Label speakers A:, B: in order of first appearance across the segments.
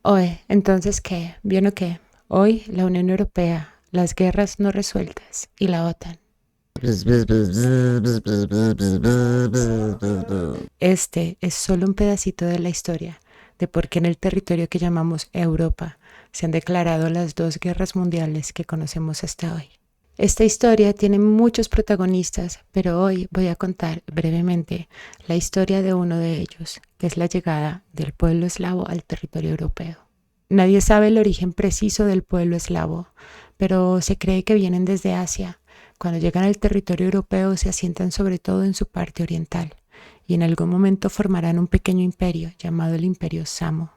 A: Oye, entonces, ¿qué? ¿Bien o qué? Hoy la Unión Europea, las guerras no resueltas y la OTAN. Este es solo un pedacito de la historia de por qué en el territorio que llamamos Europa se han declarado las dos guerras mundiales que conocemos hasta hoy. Esta historia tiene muchos protagonistas, pero hoy voy a contar brevemente la historia de uno de ellos, que es la llegada del pueblo eslavo al territorio europeo. Nadie sabe el origen preciso del pueblo eslavo, pero se cree que vienen desde Asia. Cuando llegan al territorio europeo se asientan sobre todo en su parte oriental y en algún momento formarán un pequeño imperio llamado el Imperio Samo.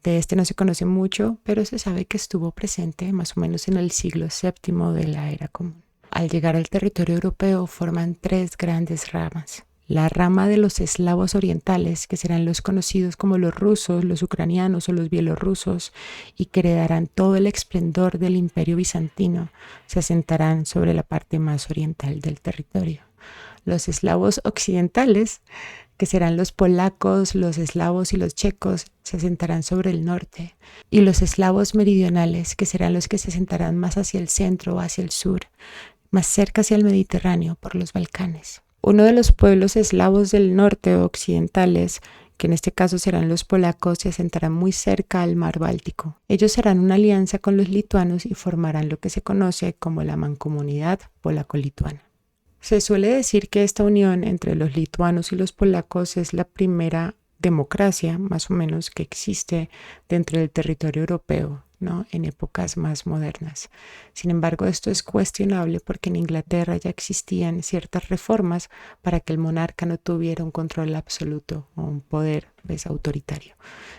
A: De este no se conoce mucho, pero se sabe que estuvo presente más o menos en el siglo VII de la Era Común. Al llegar al territorio europeo forman tres grandes ramas. La rama de los eslavos orientales, que serán los conocidos como los rusos, los ucranianos o los bielorrusos, y que heredarán todo el esplendor del imperio bizantino, se asentarán sobre la parte más oriental del territorio. Los eslavos occidentales, que serán los polacos, los eslavos y los checos, se asentarán sobre el norte, y los eslavos meridionales, que serán los que se asentarán más hacia el centro o hacia el sur, más cerca hacia el Mediterráneo por los Balcanes. Uno de los pueblos eslavos del norte o occidentales, que en este caso serán los polacos, se asentarán muy cerca al mar Báltico. Ellos harán una alianza con los lituanos y formarán lo que se conoce como la Mancomunidad Polaco-Lituana. Se suele decir que esta unión entre los lituanos y los polacos es la primera democracia, más o menos, que existe dentro del territorio europeo, ¿no? En épocas más modernas. Sin embargo, esto es cuestionable porque en Inglaterra ya existían ciertas reformas para que el monarca no tuviera un control absoluto o un poder autoritario.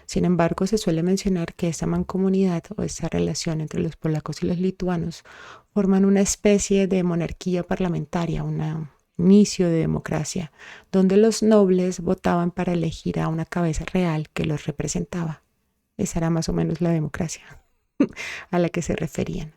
A: Sin embargo, se suele mencionar que esta mancomunidad o esta relación entre los polacos y los lituanos forman una especie de monarquía parlamentaria, un inicio de democracia, donde los nobles votaban para elegir a una cabeza real que los representaba. Esa era más o menos la democracia a la que se referían.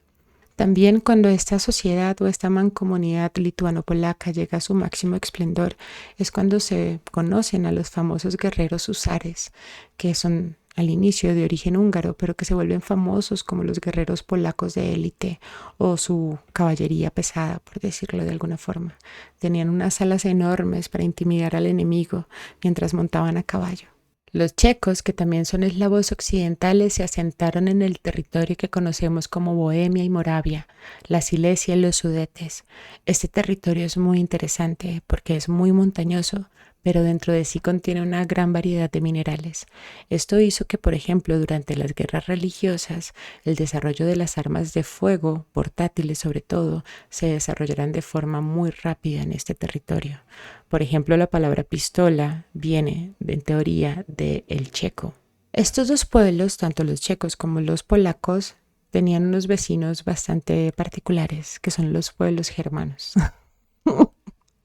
A: También cuando esta sociedad o esta mancomunidad lituano-polaca llega a su máximo esplendor es cuando se conocen a los famosos guerreros húsares, que son al inicio de origen húngaro, pero que se vuelven famosos como los guerreros polacos de élite o su caballería pesada, por decirlo de alguna forma. Tenían unas alas enormes para intimidar al enemigo mientras montaban a caballo. Los checos, que también son eslavos occidentales, se asentaron en el territorio que conocemos como Bohemia y Moravia, la Silesia y los Sudetes. Este territorio es muy interesante porque es muy montañoso, pero dentro de sí contiene una gran variedad de minerales. Esto hizo que, por ejemplo, durante las guerras religiosas, el desarrollo de las armas de fuego, portátiles sobre todo, se desarrollaran de forma muy rápida en este territorio. Por ejemplo, la palabra pistola viene, en teoría, del checo. Estos dos pueblos, tanto los checos como los polacos, tenían unos vecinos bastante particulares, que son los pueblos germanos.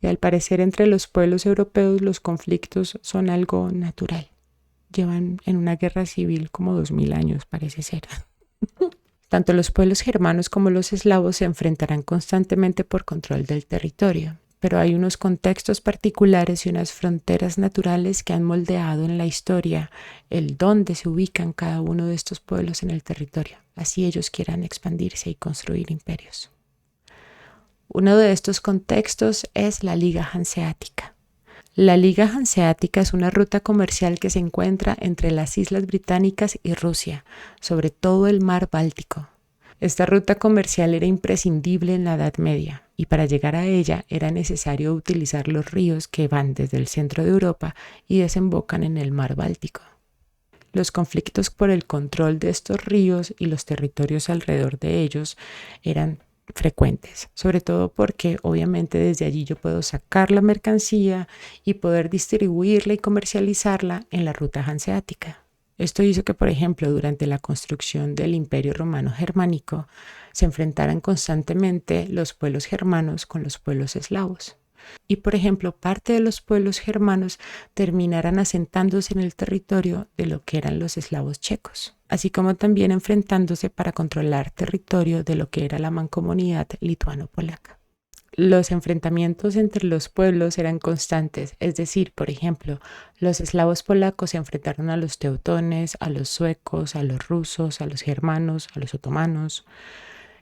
A: Y al parecer entre los pueblos europeos los conflictos son algo natural. Llevan en una guerra civil como 2000 años, parece ser. Tanto los pueblos germanos como los eslavos se enfrentarán constantemente por control del territorio, pero hay unos contextos particulares y unas fronteras naturales que han moldeado en la historia el dónde se ubican cada uno de estos pueblos en el territorio, así ellos quieran expandirse y construir imperios. Uno de estos contextos es la Liga Hanseática. La Liga Hanseática es una ruta comercial que se encuentra entre las Islas Británicas y Rusia, sobre todo el mar Báltico. Esta ruta comercial era imprescindible en la Edad Media y para llegar a ella era necesario utilizar los ríos que van desde el centro de Europa y desembocan en el mar Báltico. Los conflictos por el control de estos ríos y los territorios alrededor de ellos eran frecuentes, sobre todo porque obviamente desde allí yo puedo sacar la mercancía y poder distribuirla y comercializarla en la ruta hanseática. Esto hizo que, por ejemplo, durante la construcción del Imperio Romano Germánico se enfrentaran constantemente los pueblos germanos con los pueblos eslavos. Y, por ejemplo, parte de los pueblos germanos terminaran asentándose en el territorio de lo que eran los eslavos checos, así como también enfrentándose para controlar territorio de lo que era la mancomunidad lituano-polaca. Los enfrentamientos entre los pueblos eran constantes, es decir, por ejemplo, los eslavos polacos se enfrentaron a los teutones, a los suecos, a los rusos, a los germanos, a los otomanos,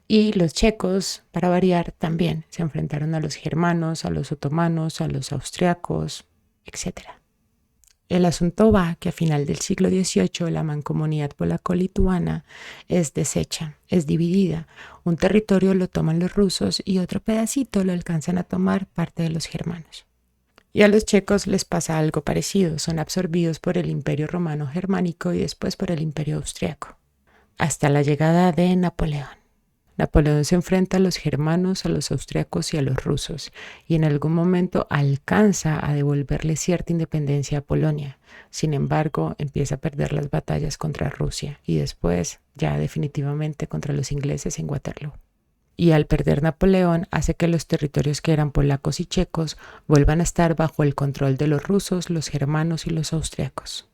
A: y los checos, para variar, también se enfrentaron a los germanos, a los otomanos, a los austriacos, etc. El asunto va que a final del siglo XVIII la mancomunidad polaco-lituana es deshecha, es dividida. Un territorio lo toman los rusos y otro pedacito lo alcanzan a tomar parte de los germanos. Y a los checos les pasa algo parecido, son absorbidos por el Imperio Romano Germánico y después por el Imperio Austriaco, hasta la llegada de Napoleón. Napoleón se enfrenta a los germanos, a los austriacos y a los rusos, y en algún momento alcanza a devolverle cierta independencia a Polonia. Sin embargo, empieza a perder las batallas contra Rusia y después, ya definitivamente, contra los ingleses en Waterloo. Y al perder Napoleón hace que los territorios que eran polacos y checos vuelvan a estar bajo el control de los rusos, los germanos y los austriacos.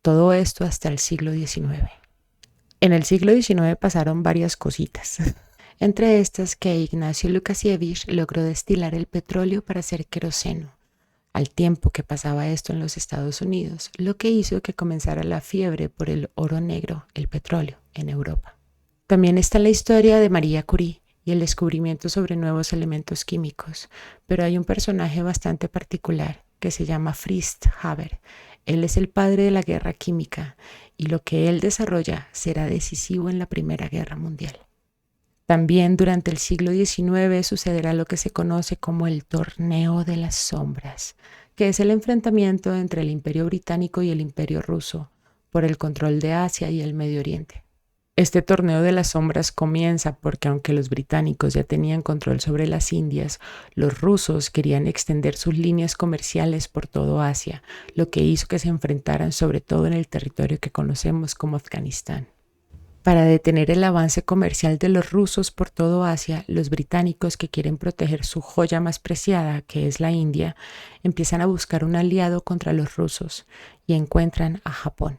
A: Todo esto hasta el siglo XIX. En el siglo XIX pasaron varias cositas, entre estas que Ignacio Lukasiewicz logró destilar el petróleo para hacer queroseno, al tiempo que pasaba esto en los Estados Unidos, lo que hizo que comenzara la fiebre por el oro negro, el petróleo, en Europa. También está la historia de María Curie y el descubrimiento sobre nuevos elementos químicos, pero hay un personaje bastante particular que se llama Fritz Haber. Él es el padre de la guerra química y lo que él desarrolla será decisivo en la Primera Guerra Mundial. También durante el siglo XIX sucederá lo que se conoce como el Torneo de las Sombras, que es el enfrentamiento entre el Imperio Británico y el Imperio Ruso por el control de Asia y el Medio Oriente. Este torneo de las sombras comienza porque aunque los británicos ya tenían control sobre las Indias, los rusos querían extender sus líneas comerciales por todo Asia, lo que hizo que se enfrentaran sobre todo en el territorio que conocemos como Afganistán. Para detener el avance comercial de los rusos por todo Asia, los británicos que quieren proteger su joya más preciada, que es la India, empiezan a buscar un aliado contra los rusos y encuentran a Japón.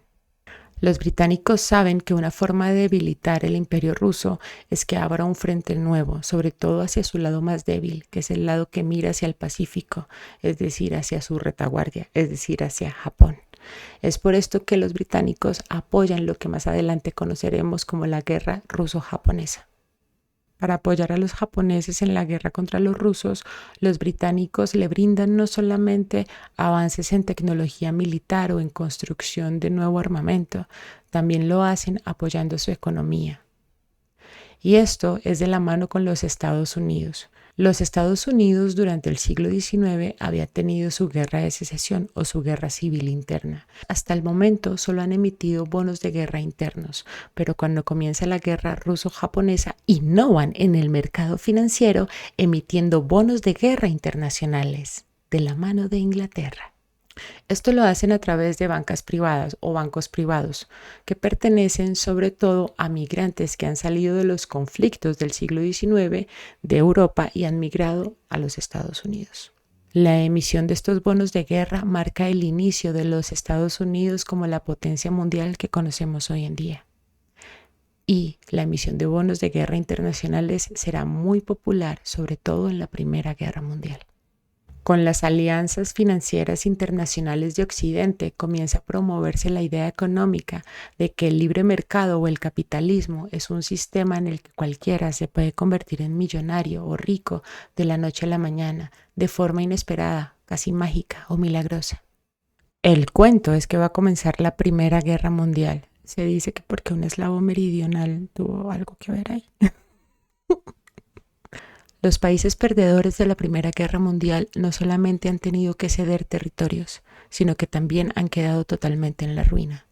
A: Los británicos saben que una forma de debilitar el imperio ruso es que abra un frente nuevo, sobre todo hacia su lado más débil, que es el lado que mira hacia el Pacífico, es decir, hacia su retaguardia, es decir, hacia Japón. Es por esto que los británicos apoyan lo que más adelante conoceremos como la guerra ruso-japonesa. Para apoyar a los japoneses en la guerra contra los rusos, los británicos le brindan no solamente avances en tecnología militar o en construcción de nuevo armamento, también lo hacen apoyando su economía. Y esto es de la mano con los Estados Unidos. Los Estados Unidos durante el siglo XIX había tenido su guerra de secesión o su guerra civil interna. Hasta el momento solo han emitido bonos de guerra internos, pero cuando comienza la guerra ruso-japonesa innovan en el mercado financiero emitiendo bonos de guerra internacionales de la mano de Inglaterra. Esto lo hacen a través de bancas privadas o bancos privados que pertenecen sobre todo a migrantes que han salido de los conflictos del siglo XIX de Europa y han migrado a los Estados Unidos. La emisión de estos bonos de guerra marca el inicio de los Estados Unidos como la potencia mundial que conocemos hoy en día. Y la emisión de bonos de guerra internacionales será muy popular, sobre todo en la Primera Guerra Mundial. Con las alianzas financieras internacionales de Occidente comienza a promoverse la idea económica de que el libre mercado o el capitalismo es un sistema en el que cualquiera se puede convertir en millonario o rico de la noche a la mañana, de forma inesperada, casi mágica o milagrosa. El cuento es que va a comenzar la Primera Guerra Mundial. Se dice que porque un eslavo meridional tuvo algo que ver ahí. Los países perdedores de la Primera Guerra Mundial no solamente han tenido que ceder territorios, sino que también han quedado totalmente en la ruina.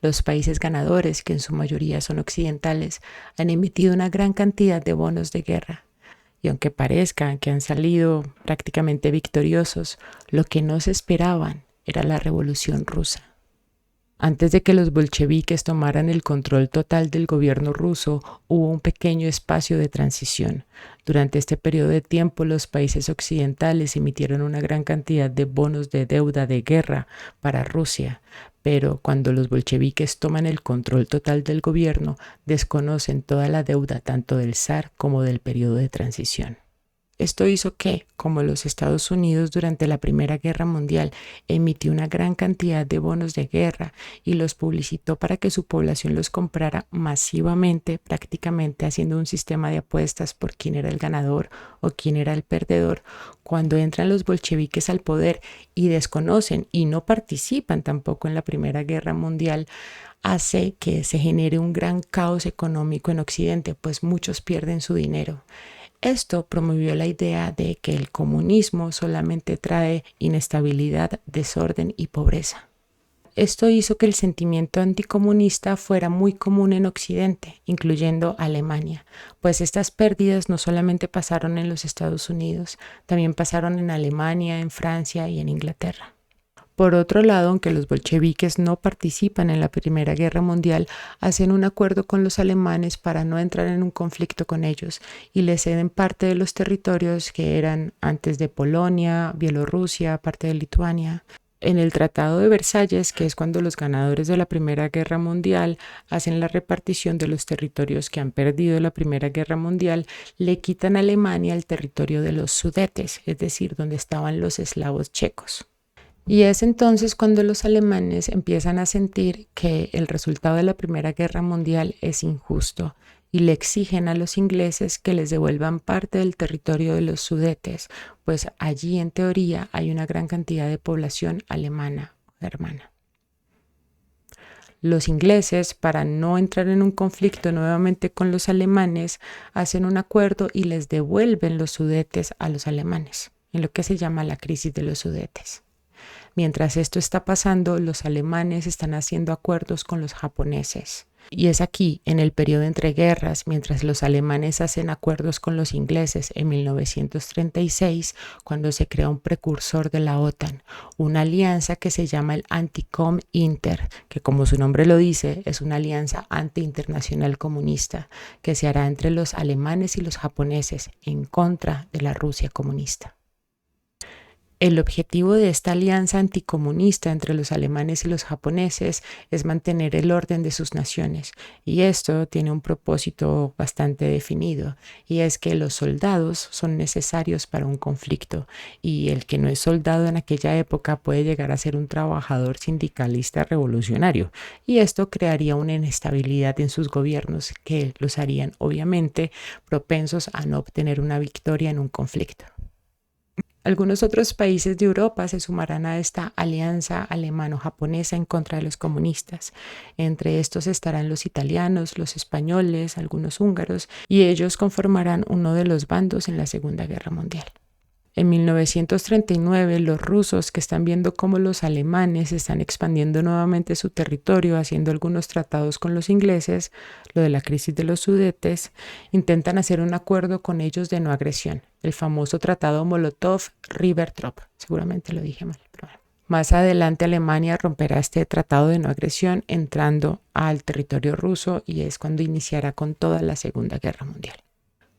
A: Los países ganadores, que en su mayoría son occidentales, han emitido una gran cantidad de bonos de guerra. Y aunque parezca que han salido prácticamente victoriosos, lo que no se esperaban era la Revolución Rusa. Antes de que los bolcheviques tomaran el control total del gobierno ruso, hubo un pequeño espacio de transición. Durante este periodo de tiempo, los países occidentales emitieron una gran cantidad de bonos de deuda de guerra para Rusia, pero cuando los bolcheviques toman el control total del gobierno, desconocen toda la deuda tanto del zar como del periodo de transición. Esto hizo que, como los Estados Unidos durante la Primera Guerra Mundial emitió una gran cantidad de bonos de guerra y los publicitó para que su población los comprara masivamente, prácticamente haciendo un sistema de apuestas por quién era el ganador o quién era el perdedor, cuando entran los bolcheviques al poder y desconocen y no participan tampoco en la Primera Guerra Mundial, hace que se genere un gran caos económico en Occidente, pues muchos pierden su dinero. Esto promovió la idea de que el comunismo solamente trae inestabilidad, desorden y pobreza. Esto hizo que el sentimiento anticomunista fuera muy común en Occidente, incluyendo Alemania, pues estas pérdidas no solamente pasaron en los Estados Unidos, también pasaron en Alemania, en Francia y en Inglaterra. Por otro lado, aunque los bolcheviques no participan en la Primera Guerra Mundial, hacen un acuerdo con los alemanes para no entrar en un conflicto con ellos y les ceden parte de los territorios que eran antes de Polonia, Bielorrusia, parte de Lituania. En el Tratado de Versalles, que es cuando los ganadores de la Primera Guerra Mundial hacen la repartición de los territorios que han perdido la Primera Guerra Mundial, le quitan a Alemania el territorio de los Sudetes, es decir, donde estaban los eslavos checos. Y es entonces cuando los alemanes empiezan a sentir que el resultado de la Primera Guerra Mundial es injusto y le exigen a los ingleses que les devuelvan parte del territorio de los Sudetes, pues allí en teoría hay una gran cantidad de población alemana o germana. Los ingleses, para no entrar en un conflicto nuevamente con los alemanes, hacen un acuerdo y les devuelven los Sudetes a los alemanes, en lo que se llama la crisis de los Sudetes. Mientras esto está pasando, los alemanes están haciendo acuerdos con los japoneses. Y es aquí, en el periodo entre guerras, mientras los alemanes hacen acuerdos con los ingleses en 1936, cuando se crea un precursor de la OTAN, una alianza que se llama el Anticom-Inter, que como su nombre lo dice, es una alianza anti-internacional comunista, que se hará entre los alemanes y los japoneses en contra de la Rusia comunista. El objetivo de esta alianza anticomunista entre los alemanes y los japoneses es mantener el orden de sus naciones, y esto tiene un propósito bastante definido, y es que los soldados son necesarios para un conflicto, y el que no es soldado en aquella época puede llegar a ser un trabajador sindicalista revolucionario, y esto crearía una inestabilidad en sus gobiernos que los harían obviamente propensos a no obtener una victoria en un conflicto. Algunos otros países de Europa se sumarán a esta alianza alemano-japonesa en contra de los comunistas. Entre estos estarán los italianos, los españoles, algunos húngaros, y ellos conformarán uno de los bandos en la Segunda Guerra Mundial. En 1939, los rusos, que están viendo cómo los alemanes están expandiendo nuevamente su territorio, haciendo algunos tratados con los ingleses, lo de la crisis de los Sudetes, intentan hacer un acuerdo con ellos de no agresión, el famoso tratado Molotov-Ribbentrop. Seguramente lo dije mal, pero bueno. Más adelante Alemania romperá este tratado de no agresión entrando al territorio ruso y es cuando iniciará con toda la Segunda Guerra Mundial.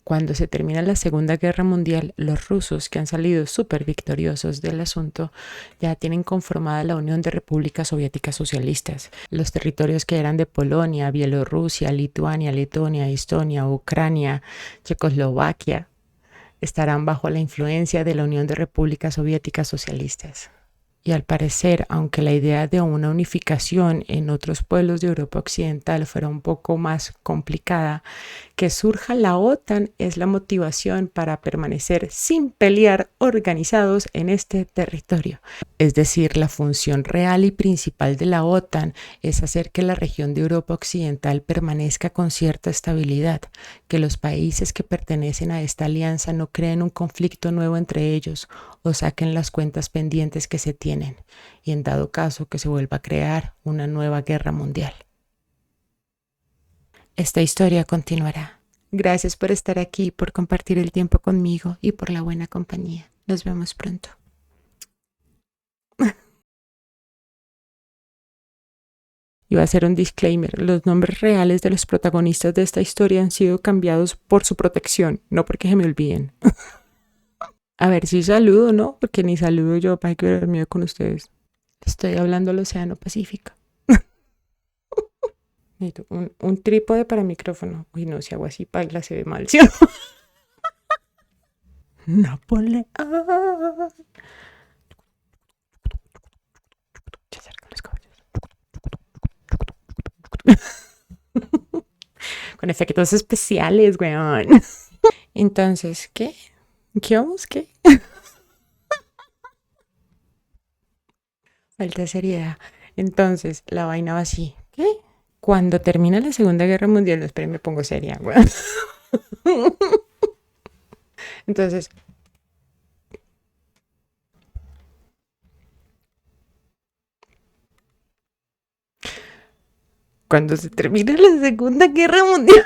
A: Cuando se termina la Segunda Guerra Mundial, los rusos, que han salido súper victoriosos del asunto, ya tienen conformada la Unión de Repúblicas Soviéticas Socialistas. Los territorios que eran de Polonia, Bielorrusia, Lituania, Letonia, Estonia, Ucrania, Checoslovaquia, estarán bajo la influencia de la Unión de Repúblicas Soviéticas Socialistas. Y al parecer, aunque la idea de una unificación en otros pueblos de Europa Occidental fuera un poco más complicada, que surja la OTAN es la motivación para permanecer sin pelear organizados en este territorio. Es decir, la función real y principal de la OTAN es hacer que la región de Europa Occidental permanezca con cierta estabilidad, que los países que pertenecen a esta alianza no creen un conflicto nuevo entre ellos o saquen las cuentas pendientes que se tienen, y en dado caso que se vuelva a crear una nueva guerra mundial. Esta historia continuará. Gracias por estar aquí, por compartir el tiempo conmigo y por la buena compañía. Nos vemos pronto. Iba a hacer un disclaimer. Los nombres reales de los protagonistas de esta historia han sido cambiados por su protección, no porque se me olviden. A ver si saludo, ¿no? Porque ni saludo yo, para que ver miedo con ustedes. Estoy hablando al Océano Pacífico. Necesito un trípode para micrófono. Uy, no, si hago así, paila, se ve mal, ¿sí? Napoleón. Se acercan los caballos. Con efectos especiales, weón. Entonces, ¿qué? ¿Qué vamos? ¿Qué? Falta seriedad. Entonces, la vaina va así. ¿Qué? Cuando termina la Segunda Guerra Mundial, no, esperen, me pongo seria, weón. Entonces, cuando se termina la Segunda Guerra Mundial.